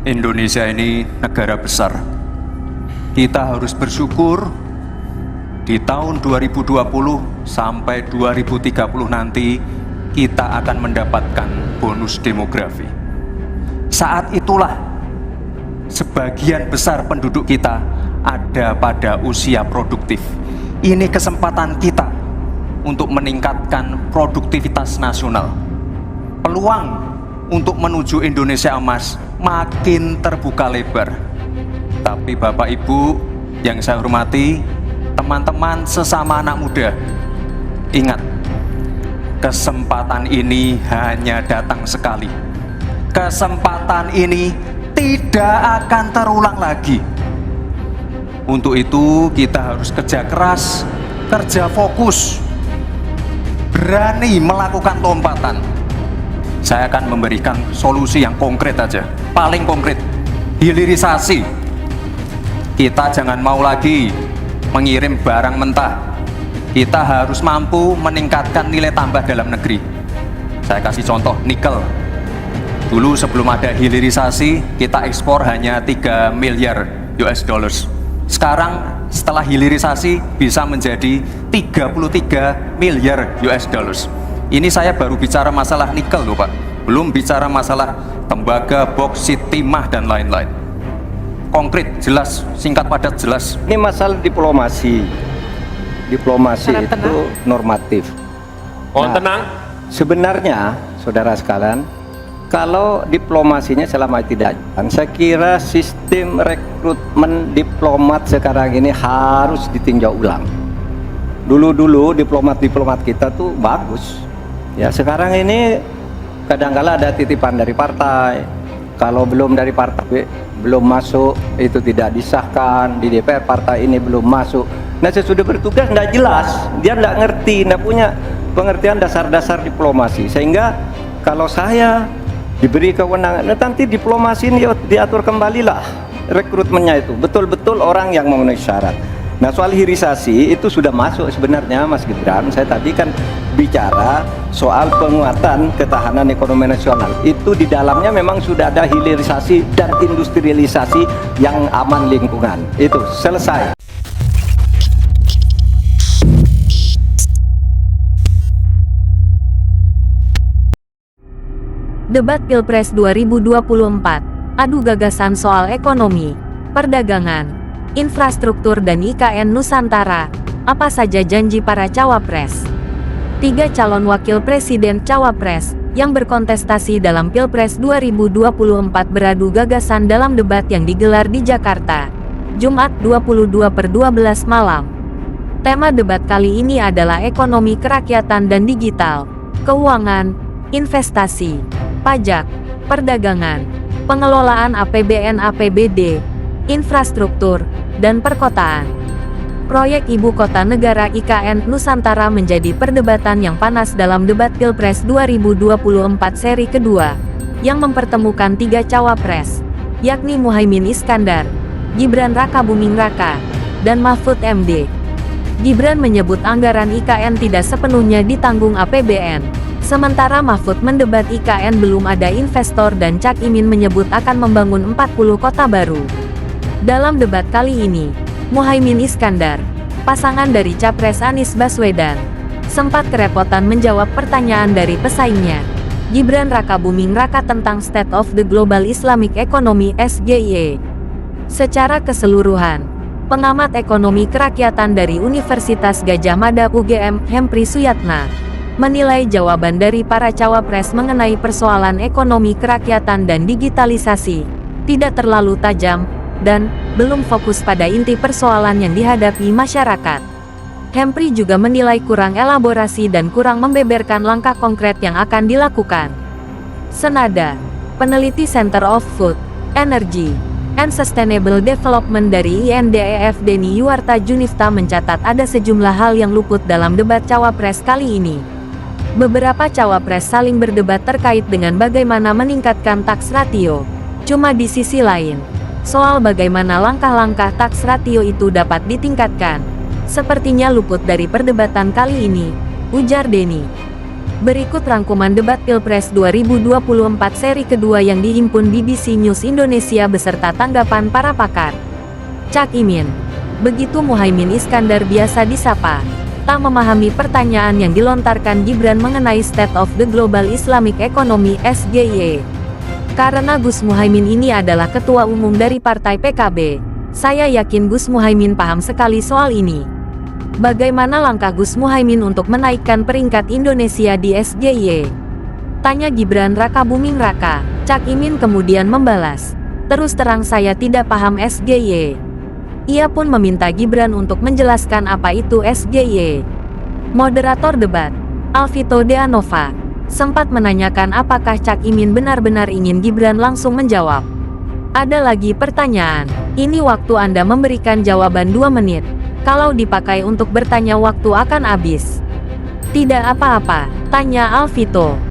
Indonesia ini negara besar. Kita harus bersyukur di tahun 2020 sampai 2030 nanti kita akan mendapatkan bonus demografi. Saat itulah sebagian besar penduduk kita ada pada usia produktif. Ini kesempatan kita untuk meningkatkan produktivitas nasional. Peluang untuk menuju Indonesia emas makin terbuka lebar. Tapi Bapak Ibu yang saya hormati, teman-teman sesama anak muda, ingat, kesempatan ini hanya datang sekali. Kesempatan ini tidak akan terulang lagi. Untuk itu kita harus kerja keras, kerja fokus, berani melakukan lompatan. Saya akan memberikan solusi yang konkret aja, paling konkret, hilirisasi. Kita jangan mau lagi mengirim barang mentah. Kita harus mampu meningkatkan nilai tambah dalam negeri. Saya kasih contoh nikel. Dulu sebelum ada hilirisasi, kita ekspor hanya 3 miliar US dollars. Sekarang setelah hilirisasi bisa menjadi 33 miliar US dollars. Ini saya baru bicara masalah nikel loh Pak, belum bicara masalah tembaga, boksit, timah dan lain-lain. Konkret, jelas, singkat padat, jelas. Ini masalah diplomasi. Diplomasi itu normatif. Tenang. Sebenarnya, saudara sekalian, kalau diplomasinya selama tidak jalan, saya kira sistem rekrutmen diplomat sekarang ini harus ditinjau ulang. Dulu-dulu diplomat-diplomat kita tuh bagus. Ya, sekarang ini kadang-kala ada titipan dari partai. Kalau belum dari partai belum masuk, itu tidak disahkan. Di DPR partai ini belum masuk. Nah, sesudah bertugas tidak jelas, dia tidak ngerti, tidak punya pengertian dasar-dasar diplomasi. Sehingga kalau saya diberi kewenangan, nanti diplomasi ini diatur kembalilah rekrutmennya itu, betul-betul orang yang memenuhi syarat. Nah, soal hilirisasi itu sudah masuk sebenarnya Mas Gibran. Saya tadi kan bicara soal penguatan ketahanan ekonomi nasional. Itu di dalamnya memang sudah ada hilirisasi dan industrialisasi yang aman lingkungan. Itu selesai. Debat Pilpres 2024, adu gagasan soal ekonomi, perdagangan, infrastruktur dan IKN Nusantara. Apa saja janji para cawapres? 3 calon wakil presiden cawapres yang berkontestasi dalam Pilpres 2024 beradu gagasan dalam debat yang digelar di Jakarta, Jumat 22/12 malam. Tema debat kali ini adalah ekonomi kerakyatan dan digital, keuangan, investasi, pajak, perdagangan, pengelolaan APBN APBD, infrastruktur, dan perkotaan. Proyek Ibu Kota Negara IKN Nusantara menjadi perdebatan yang panas dalam debat Pilpres 2024 seri kedua, yang mempertemukan 3 cawapres, yakni Muhaimin Iskandar, Gibran Rakabuming Raka, dan Mahfud MD. Gibran menyebut anggaran IKN tidak sepenuhnya ditanggung APBN. Sementara Mahfud mendebat IKN belum ada investor dan Cak Imin menyebut akan membangun 40 kota baru. Dalam debat kali ini, Muhaimin Iskandar, pasangan dari Capres Anies Baswedan, sempat kerepotan menjawab pertanyaan dari pesaingnya, Gibran Rakabuming Raka tentang State of the Global Islamic Economy (SGIE). Secara keseluruhan, pengamat ekonomi kerakyatan dari Universitas Gadjah Mada UGM, Hempri Suyatna, menilai jawaban dari para cawapres mengenai persoalan ekonomi kerakyatan dan digitalisasi tidak terlalu tajam dan belum fokus pada inti persoalan yang dihadapi masyarakat. Hempri juga menilai kurang elaborasi dan kurang membeberkan langkah konkret yang akan dilakukan. Senada, peneliti Center of Food, Energy, and Sustainable Development dari INDEF Denny Yuarta Junifta mencatat ada sejumlah hal yang luput dalam debat cawapres kali ini. Beberapa cawapres saling berdebat terkait dengan bagaimana meningkatkan tax ratio. Cuma di sisi lain, soal bagaimana langkah-langkah tax ratio itu dapat ditingkatkan, sepertinya luput dari perdebatan kali ini, ujar Denny. Berikut rangkuman debat Pilpres 2024 seri kedua yang dihimpun BBC News Indonesia beserta tanggapan para pakar. Cak Imin. Begitu Muhaimin Iskandar biasa disapa, tak memahami pertanyaan yang dilontarkan Gibran mengenai State of the Global Islamic Economy (SGY). Karena Gus Muhaimin ini adalah ketua umum dari Partai PKB, saya yakin Gus Muhaimin paham sekali soal ini. Bagaimana langkah Gus Muhaimin untuk menaikkan peringkat Indonesia di SGY? Tanya Gibran Raka Buming Raka. Cak Imin kemudian membalas, terus terang saya tidak paham SGY. Ia pun meminta Gibran untuk menjelaskan apa itu SGY. Moderator debat, Alvito Deanova, sempat menanyakan apakah Cak Imin benar-benar ingin Gibran langsung menjawab. Ada lagi pertanyaan, ini waktu Anda memberikan jawaban 2 menit. Kalau dipakai untuk bertanya waktu akan habis. Tidak apa-apa, tanya Alvito.